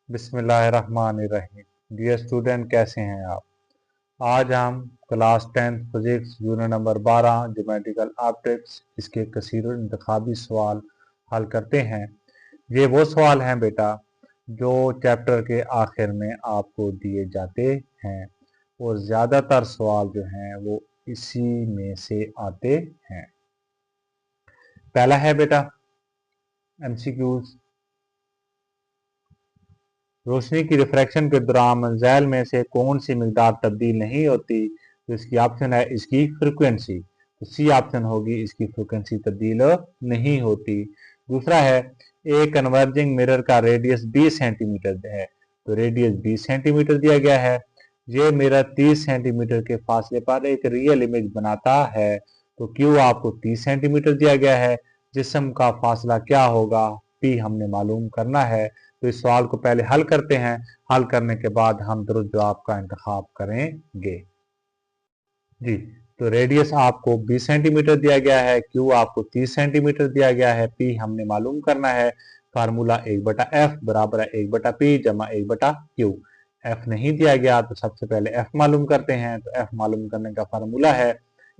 बिस्मिल्लाहिर्रहमानिर्रहीम। Dear student, कैसे हैं आप? आज हम class 10th physics unit number 12 geometrical optics इसके कसीर इंतखाबी सवाल हल करते हैं। ये वो सवाल हैं बेटा जो चैप्टर के आखिर में आपको दिए जाते हैं और ज़्यादातर सवाल जो हैं वो इसी में से आते हैं। पहला है बेटा MCQs। रोशनी की रिफ्रैक्शन के दौरान मंज़ैल में से कौन सी मिकदार तब्दील नहीं होती? तो इसकी ऑप्शन है इसकी फ्रिक्वेंसी। तो सी ऑप्शन होगी, इसकी फ्रिक्वेंसी तब्दील नहीं होती। दूसरा है एक कन्वर्जिंग मिरर का रेडियस 20 सेंटीमीटर है। तो रेडियस 20 सेंटीमीटर दिया गया है। ये मिरर 30 सेंटीमीटर के फासले पर एक रियल इमेज बनाता है। तो क्यू आपको 30 सेंटीमीटर दिया गया है। जिस्म का फासला क्या होगा? पी हमने मालूम करना है। तो इस सवाल को पहले हल करते हैं। हल करने के बाद हम दुरुस्त जवाब का इंतखाब करेंगे। जी, तो रेडियस आपको 20 सेंटीमीटर दिया गया है, क्यू आपको 30 सेंटीमीटर दिया गया है, पी हमने मालूम करना है। फार्मूला 1/f बराबर है 1/p जमा 1/q। एफ नहीं दिया गया तो सबसे पहले एफ मालूम करते हैं। तो एफ मालूम करने का फार्मूला है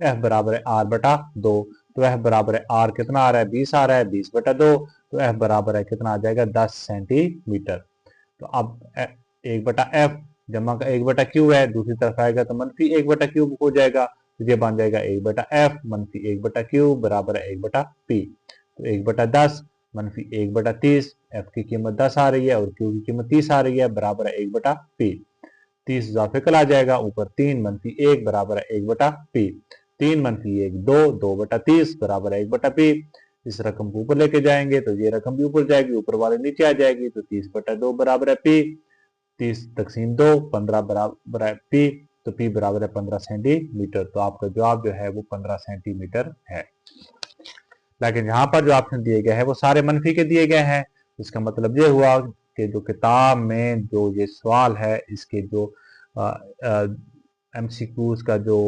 एफ बराबर है r/2। तो एफ बराबर है आर कितना आ रहा है? 20 आ रहा है, 20/2। तो एफ बराबर है कितना आ जाएगा? 10 सेंटीमीटर। तो अब 1/f जमा का 1/q है, दूसरी तरफ आएगा तो मनफी 1/q हो जाएगा। तो ये बन जाएगा 1/f मनफी 1/q बराबर है 1/p। तो 1/10 मनफी 1/30, एफ की कीमत 10 आ रही है और क्यू की कीमत 30 आ रही है, बराबर है 1/p। 30 इजाफिकल आ जाएगा, ऊपर 3 मनफी 1 बराबर है 1/p। 3 मनफी 1 2, 2/30 बराबर है 1/p। इस रकम को ऊपर लेके जाएंगे तो ये रकम भी ऊपर जाएगी, ऊपर वाले नीचे आ जाएगी। तो 30/2 बराबर है p। 30 तकसीम 2, 15 बराबर है p। तो p बराबर है 15 सेंटीमीटर। तो आपका जवाब जो है वो 15 सेंटीमीटर है। लेकिन यहाँ पर जो ऑप्शन दिए गए हैं वो सारे मनफी के दिए गए हैं। इसका मतलब ये हुआ कि जो किताब में जो ये सवाल है इसके जो MCQs का जो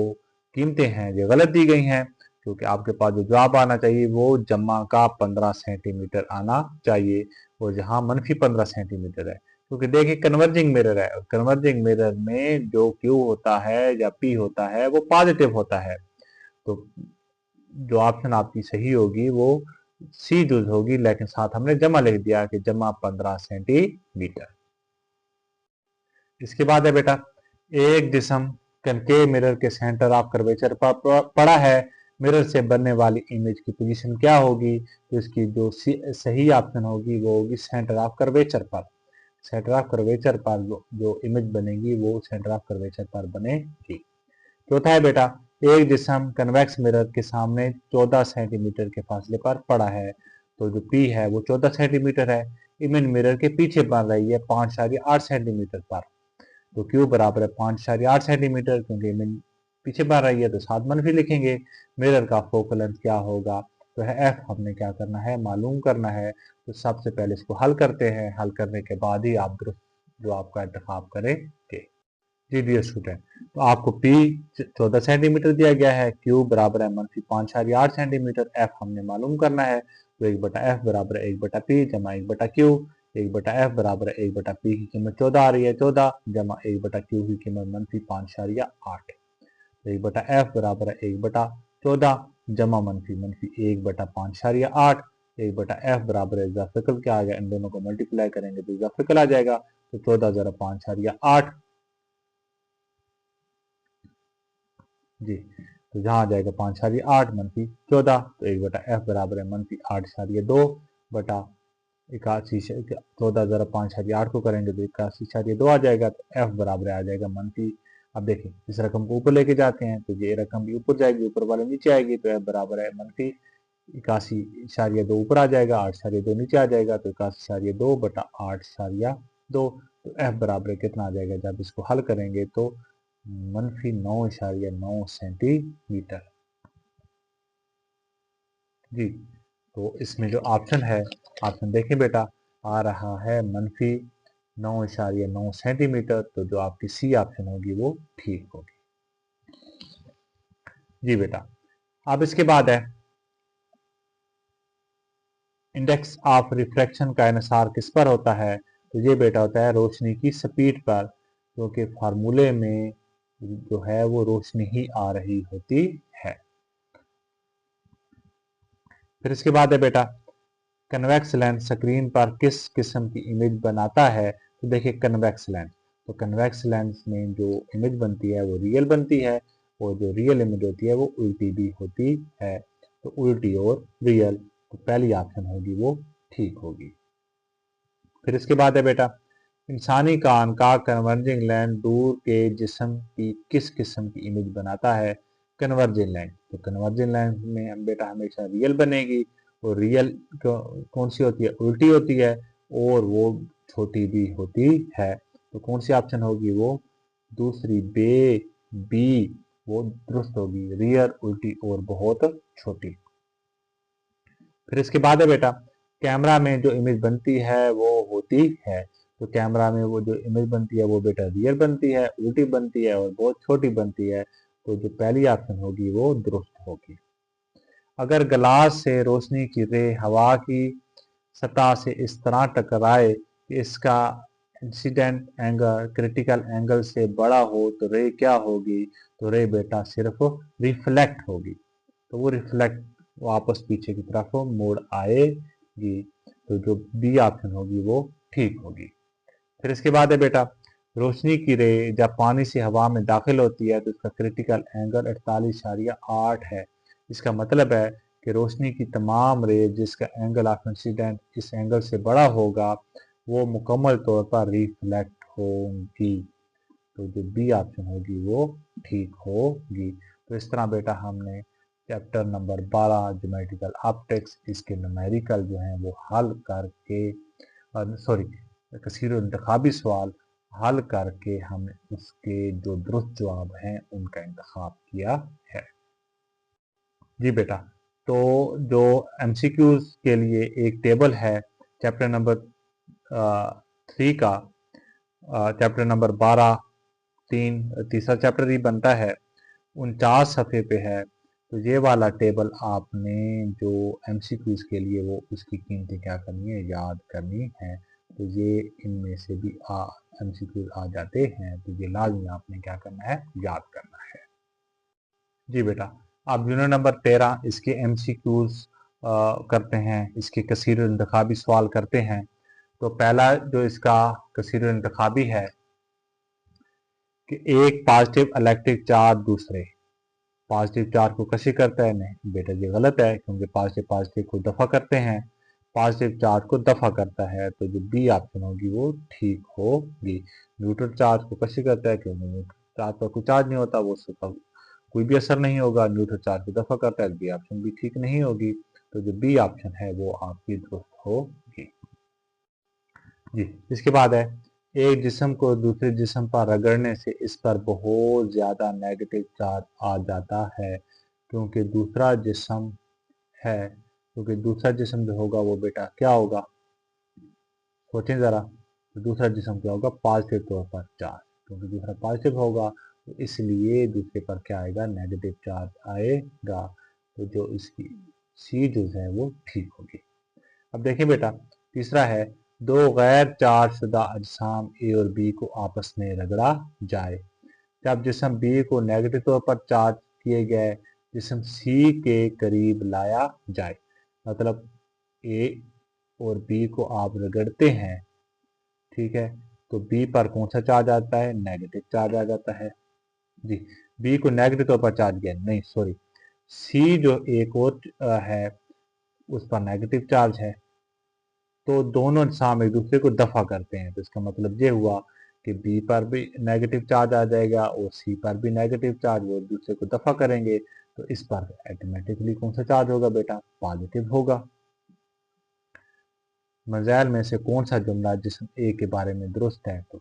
कीमतें हैं ये गलत दी गई हैं, क्योंकि आपके पास जो जवाब आना चाहिए वो जमा का 15 सेंटीमीटर आना चाहिए और जहाँ मनफी 15 सेंटीमीटर है। क्योंकि देखिए कन्वर्जिंग मिरर है और कन्वर्जिंग मिरर में जो Q होता है या P होता है वो पॉजिटिव होता है। तो जो ऑप्शन आपकी सही होगी वो सी चूज होगी, लेकिन साथ हमने जमा लिख दिया कि जमा 15 सेंटीमीटर। इसके बाद है बेटा एक जिस्म कनकेव मिरर के सेंटर ऑफ कर्वेचर पर पड़ा है, मिरर से बनने वाली इमेज की पोजीशन क्या होगी? तो इसकी जो सही ऑप्शन होगी वो होगी सेंटर ऑफ कर्वेचर पर। सेंटर ऑफ कर्वेचर पर जो इमेज बनेगी वो सेंटर ऑफ कर्वेचर पर बनेगी। चौथा है बेटा एक जिस्म कन्वेक्स मिरर के सामने 14 सेंटीमीटर के फासले पर पड़ा है। तो जो P है वो 14 सेंटीमीटर है। इमेज मिरर के पीछे बन रही है 5.8 सेंटीमीटर पर। तो Q बराबर है 5.8 सेंटीमीटर, क्योंकि इमेज पीछे बन रही है तो साथ मनफी लिखेंगे। मिरर का फोकल लेंथ क्या होगा? तो है F हमने क्या करना है? मालूम करना है। तो सबसे पहले इसको हल करते हैं, हल करने के बाद ही आप जो आपका इंतखाब करेंगे। जी डियर स्टूडेंट, तो आपको P 14 सेंटीमीटर दिया गया है, Q बराबर है मनफी 5.8 सेंटीमीटर, F हमने मालूम करना है। तो 1/f बराबर है 1/p जमा 1/q। 1/f बराबर है 1/p की कीमत 14 आ रही है, 14 जमा 1/q की कीमत मनफी 5.8। तो 1/f बराबर है 1/14 जमा मनफी 1/5.8। 1/f बराबर है इजाफिकल क्या आ गया, इन दोनों को मल्टीप्लाई करेंगे तो इजाफिकल आ जाएगा। तो 14 ज़रा 5.8 जी, तो जहाँ आ जाएगा 5.8 मनफी 14। तो 1/f बराबर है मनफी 8.2 बटा 81। 14 ज़रा 5.8 को करेंगे तो 81.2 आ जाएगा। तो f बराबर आ जाएगा मनफी, अब देखिए इस रकम को ऊपर लेके जाते हैं तो ये रकम भी ऊपर जाएगी, ऊपर वाले नीचे आएगी। तो f बराबर है मनफी 81.2 ऊपर आ जाएगा, 8.2 नीचे आ जाएगा। तो 81.2 बटा 8.2। तो f बराबर कितना आ जाएगा? जब इसको हल करेंगे तो मनफी 9.9 सेंटीमीटर। जी, तो इसमें जो ऑप्शन है, ऑप्शन देखिए बेटा आ रहा है मनफी 9.9 सेंटीमीटर। तो जो आपकी सी ऑप्शन होगी वो ठीक होगी। जी बेटा, अब इसके बाद है इंडेक्स ऑफ रिफ्रैक्शन का इन्हिसार किस पर होता है? तो ये बेटा होता है रोशनी की स्पीड पर, क्योंकि फार्मूले में जो है वो रोशनी ही आ रही होती है। फिर इसके बाद है बेटा कन्वेक्स लेंस स्क्रीन पर किस किस्म की इमेज बनाता है। तो देखिए कन्वेक्स लेंस, तो कन्वेक्स लेंस में जो इमेज बनती है वो रियल बनती है, और जो रियल इमेज होती है वो उल्टी भी होती है। तो उल्टी और रियल, तो पहली ऑप्शन होगी वो ठीक होगी। फिर इसके बाद है बेटा इंसानी कान का कन्वर्जिंग लेंस दूर के जिस्म की किस किस्म की इमेज बनाता है। कन्वर्जिंग लेंस, तो कन्वर्जिंग लेंस में हम बेटा हमेशा रियल बनेगी, और रियल कौन सी होती है, उल्टी होती है, और वो छोटी भी होती है। तो कौन सी ऑप्शन होगी वो दूसरी बी, वो दुरुस्त होगी, रियल, उल्टी और बहुत छोटी। फिर इसके बाद है बेटा कैमरा में जो इमेज बनती है वो होती है। तो कैमरा में वो जो इमेज बनती है वो बेटा रियल बनती है, उल्टी बनती है और बहुत छोटी बनती है। तो जो पहली ऑप्शन होगी वो दुरुस्त होगी। अगर गिलास से रोशनी की रे हवा की सतह से इस तरह टकराए कि इसका इंसिडेंट एंगल क्रिटिकल एंगल से बड़ा हो तो रे क्या होगी। तो रे बेटा सिर्फ रिफ्लेक्ट होगी, तो वो रिफ्लेक्ट वापस पीछे की तरफ मुड़ आएगी। तो जो बी ऑप्शन होगी वो ठीक होगी। फिर इसके बाद है बेटा रोशनी की रे जब पानी से हवा में दाखिल होती है तो इसका क्रिटिकल एंगल 48.8 है। इसका मतलब है कि रोशनी की तमाम रे जिसका एंगल ऑफ इंसिडेंट इस एंगल से बड़ा होगा वो मुकम्मल तौर पर रिफ्लेक्ट होंगी। तो जो बी ऑप्शन होगी वो ठीक होगी। तो इस तरह बेटा हमने चैप्टर नंबर 12 ज्योमेट्रिकल ऑप्टिक्स इसके न्यूमेरिकल जो हैं वो हल करके सॉरी कसीर इंतखाबी सवाल हल करके हमने उसके जो दुरुस्त जवाब हैं उनका इंतखाब किया है। जी बेटा, तो जो एमसीक्यूज के लिए एक टेबल है चैप्टर नंबर 3 का, चैप्टर नंबर 12 तीसरा चैप्टर ही बनता है, 49 सफ़े पे है। तो ये वाला टेबल आपने जो एमसीक्यूज के लिए वो उसकी कीमतें क्या करनी है, याद करनी है। तो ये इनमें से भी एमसीक्यूज आ जाते हैं, तो ये लाजमी आपने क्या करना है, याद करना है। जी बेटा, आप यूनिट नंबर 13 इसके एमसीक्यूज करते हैं, इसके कसीर इंतखाबी सवाल करते हैं। तो पहला जो इसका कसीर इंतखाबी है कि एक पॉजिटिव इलेक्ट्रिक चार्ज दूसरे पॉजिटिव चार्ज को कसी करता है। नहीं बेटा ये गलत है, क्योंकि पॉजिटिव पॉजिटिव को दफा करते हैं, पॉजिटिव चार्ज को दफा करता है। तो जो बी ऑप्शन होगी वो ठीक होगी। न्यूट्रल चार्ज को कसी करता है, क्योंकि न्यूट्रल चार्ज पर कोई चार्ज नहीं होता, वो उसका कोई भी असर नहीं होगा। न्यूट्रल चार्ज को दफा करता है, बी ऑप्शन भी ठीक नहीं होगी। तो जो बी ऑप्शन है वो आपकी दुरुस्त होगी। जी, इसके बाद है एक जिस्म को दूसरे जिस्म पर रगड़ने से इस पर बहुत ज़्यादा नेगेटिव चार्ज आ जाता है, क्योंकि दूसरा जिस्म है, क्योंकि दूसरा जिस्म जो होगा वो बेटा क्या होगा, सोचें ज़रा। तो दूसरा जिस्म क्या होगा, पॉजिटिव तौर पर चार्ज, क्योंकि दूसरा पॉजिटिव होगा तो इसलिए दूसरे पर क्या आएगा, नेगेटिव चार्ज आएगा। तो जो इसकी सी जो है वो ठीक होगी। अब देखिए बेटा तीसरा है दो गैर चार्ज शुदा अजसाम ए और बी को आपस में रगड़ा जाए। जब जिस्म बी को नेगेटिव तौर पर चार्ज किए गए जिस्म सी के करीब लाया जाए, मतलब ए और बी को आप रगड़ते हैं, ठीक है, तो बी पर कौन सा चार्ज आता है, नेगेटिव चार्ज आ जाता है। जी, बी को नेगेटिव तौर पर चार्ज किया, नहीं सॉरी, सी जो एक और है उस पर नेगेटिव चार्ज है, तो दोनों साम एक दूसरे को दफा करते हैं। तो इसका मतलब ये हुआ कि बी पर भी नेगेटिव चार्ज आ जाएगा और सी पर भी नेगेटिव चार्ज, वो एक दूसरे को दफा करेंगे। तो इस पर ऑटोमेटिकली कौन सा चार्ज होगा बेटा, पॉजिटिव होगा। मज़ाइल में से कौन सा जुमला जिस्म ए के बारे में दुरुस्त है। तो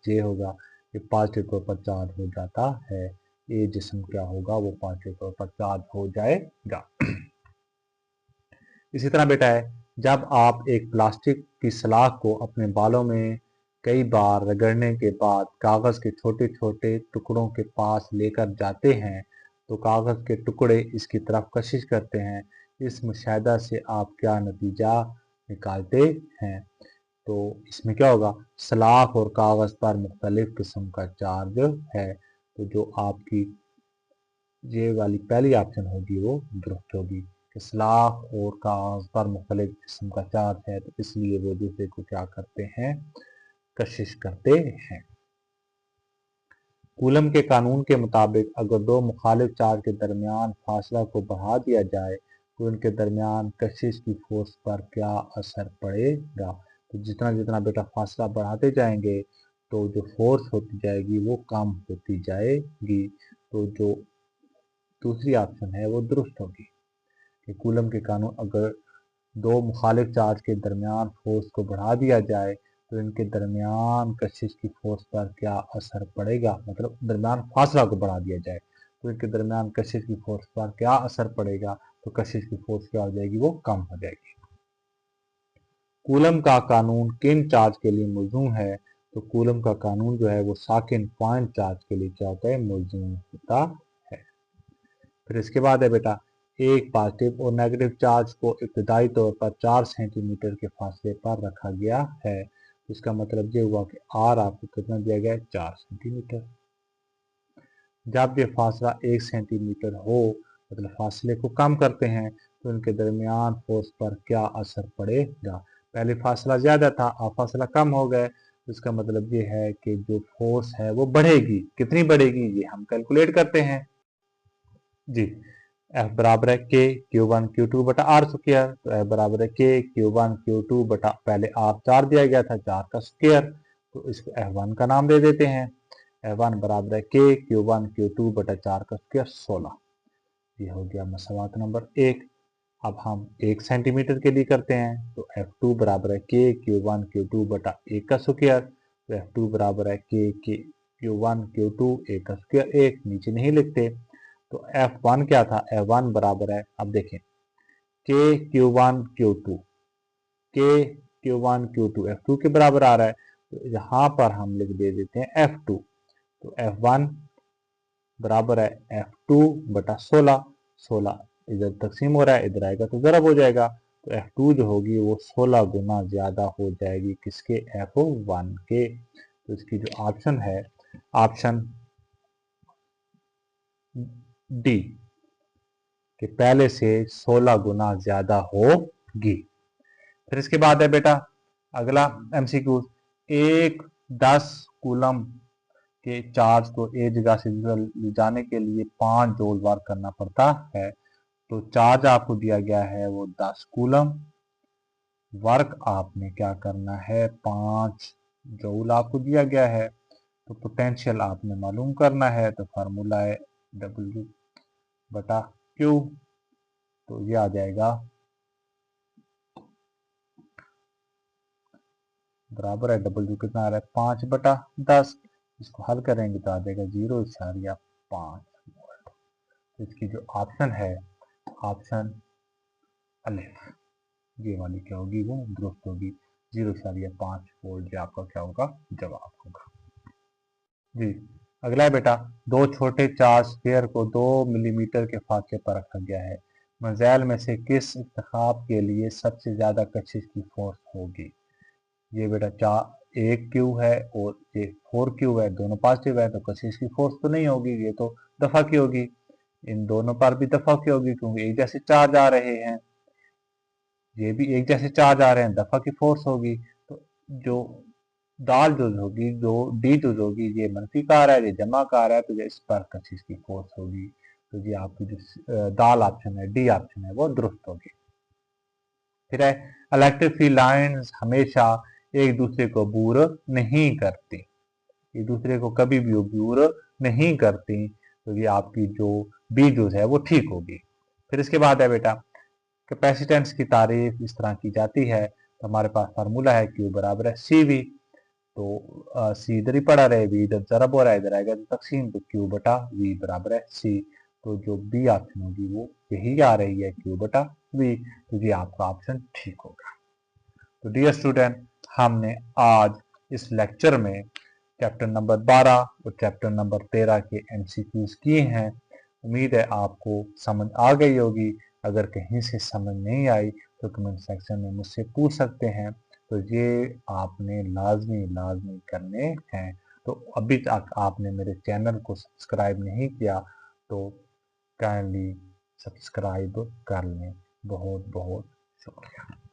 ये होगा कि पॉजिटिव तौर पर चार्ज हो जाता है, ए जिस्म क्या होगा, वो पॉजिटिव तौर पर चार्ज हो जाएगा। इसी तरह बेटा है जब आप एक प्लास्टिक की सलाख को अपने बालों में कई बार रगड़ने के बाद कागज़ के छोटे छोटे टुकड़ों के पास लेकर जाते हैं तो कागज़ के टुकड़े इसकी तरफ कशिश करते हैं। इस मुशाहिदा से आप क्या नतीजा निकालते हैं। तो इसमें क्या होगा, सलाख और कागज पर मुख्तलिफ किस्म का चार्ज है। तो जो आपकी ये वाली पहली ऑप्शन होगी वो दुरुस्त होगी कि सलाख और कागज पर मुख्तलिफ किस्म का चार्ज है, तो इसलिए वो दूसरे को क्या करते हैं, कशिश करते हैं। कूलम के कानून के मुताबिक अगर दो मुखालिफ चार्ज के दरमियान फासला को बढ़ा दिया जाए तो इनके दरमियान कशिश की फोर्स पर क्या असर पड़ेगा। तो जितना जितना बेटा फासला बढ़ाते जाएंगे तो जो फोर्स होती जाएगी वो कम होती जाएगी। तो जो दूसरी ऑप्शन है वो दुरुस्त होगी कि कूलम के कानून अगर दो मुखालिफ चार्ज के दरमियान फोर्स को बढ़ा दिया जाए तो इनके दरमियान कशिश की फोर्स पर क्या असर पड़ेगा, मतलब दरमियान फासला को बढ़ा दिया जाए तो इनके दरमियान कशिश की फोर्स पर क्या असर पड़ेगा। तो कशिश की फोर्स क्या हो जाएगी, वो कम हो जाएगी। कूलम का कानून किन चार्ज के लिए मौजूद है। तो कूलम का कानून जो है वो साकिन पॉइंट चार्ज के लिए क्या होता है, मौजूद होता है। फिर इसके बाद है बेटा, एक पॉजिटिव और नेगेटिव चार्ज को इब्तदाई तौर पर 4 सेंटीमीटर के फासले पर रखा गया है। इसका मतलब ये हुआ कि आर आपको कितना दिया गया है, 4 सेंटीमीटर। जब ये फासला 1 सेंटीमीटर हो, मतलब फासले को कम करते हैं तो इनके दरमियान फोर्स पर क्या असर पड़ेगा। पहले फासला ज़्यादा था, अब फासला कम हो गया, तो इसका मतलब ये है कि जो फोर्स है वो बढ़ेगी। कितनी बढ़ेगी ये हम कैलकुलेट करते हैं जी। एफ बराबर है के Q1 Q2 बटा आर स्क्वायर। तो एफ बराबर है के Q1 Q2 बटा, पहले आर 4 दिया गया था, 4 का स्क्वायर, तो इसको F1 का नाम दे देते हैं। F1 बराबर है के Q1 Q2 बटा 4 का स्क्वायर 16। ये हो गया मसवात नंबर 1। अब हम 1 सेंटीमीटर के लिए करते हैं तो F2 बराबर है के Q1 Q2 बटा 1 का स्क्वायर। तो F2 बराबर है के Q1 Q2 1 का स्क्वायर 1, नीचे नहीं लिखते। तो F1 क्या था, F1 बराबर है, अब देखें के Q1 Q2, के Q1 Q2 F2 के बराबर आ रहा है, तो यहाँ पर हम लिख दे देते हैं F2। तो F1 बराबर है F2 बटा 16, 16 इधर तकसीम हो रहा है, इधर आएगा तो ज़रब हो जाएगा। तो F2 जो होगी वो 16 गुना ज़्यादा हो जाएगी किसके, F1 के। तो इसकी जो ऑप्शन है, ऑप्शन डी कि पहले से 16 गुना ज्यादा होगी। फिर इसके बाद है बेटा अगला एमसीक्यू, एक 10 कूलम के चार्ज को एक जगह से ले जाने के लिए 5 जूल वर्क करना पड़ता है। तो चार्ज आपको दिया गया है वो 10 कूलम, वर्क आपने क्या करना है 5 जूल आपको दिया गया है। तो पोटेंशियल आपने मालूम करना है, तो फार्मूला है W बटा Q। तो ये आ जाएगा बराबर है W कितना आ रहा है 5 बटा 10। इसको हल करेंगे तो आ जाएगा 0.5 वोल्ट। तो इसकी जो ऑप्शन है, ऑप्शन अलिफ, ये वाली क्या होगी, वो दुरुस्त होगी। 0.5 वोल्ट ये आपका क्या होगा, जवाब होगा जी। अगला है बेटा, दो छोटे चार्ज स्फीयर को 2 मिलीमीटर के फासले पर रखा गया है। मज़ैल में से किस इंतखाब के लिए सबसे ज़्यादा कशिश की फोर्स होगी। ये बेटा एक क्यू है और ये 4 क्यू है, दोनों पॉजिटिव है, तो कशिश की फोर्स तो नहीं होगी, ये तो दफा की होगी। इन दोनों पर भी दफा की होगी क्योंकि एक जैसे चार्ज आ रहे हैं, ये भी एक जैसे चार्ज आ रहे हैं, दफा की फोर्स होगी। तो जो दाल जो होगी, जो डी जो होगी, ये मनफी का आ रहा है, ये जमा का आ रहा है, तो ये इस पर कशिश की फोर्स होगी। तो ये आपकी जो दाल ऑप्शन है, डी ऑप्शन है, वो दुरुस्त होगी। फिर है, इलेक्ट्रिक फील्ड लाइंस हमेशा एक दूसरे को अबूर नहीं करती, एक दूसरे को कभी भी अबूर नहीं करती। तो ये आपकी जो बी जो है वो ठीक होगी। फिर इसके बाद है बेटा, कैपेसिटेंस की तारीफ इस तरह की जाती है। तो हमारे पास फार्मूला है Q बराबर है CV। तो सी इधर ही पड़ा रहे, वी इधर ज़रब हो रहा है, इधर आएगा तो तकसीम, तो Q बटा V बराबर है C। तो जो बी ऑप्शन होगी वो यही आ रही है, Q बटा V। तो ये आपका ऑप्शन ठीक होगा। तो डियर स्टूडेंट, हमने आज इस लेक्चर में चैप्टर नंबर 12 और चैप्टर नंबर 13 के MCQs किए हैं। उम्मीद है आपको समझ आ गई होगी। अगर कहीं से समझ नहीं आई तो कमेंट सेक्शन में मुझसे पूछ सकते हैं। तो ये आपने लाजमी करने हैं। तो अभी तक आपने मेरे चैनल को सब्सक्राइब नहीं किया तो काइंडली सब्सक्राइब कर लें। बहुत बहुत शुक्रिया।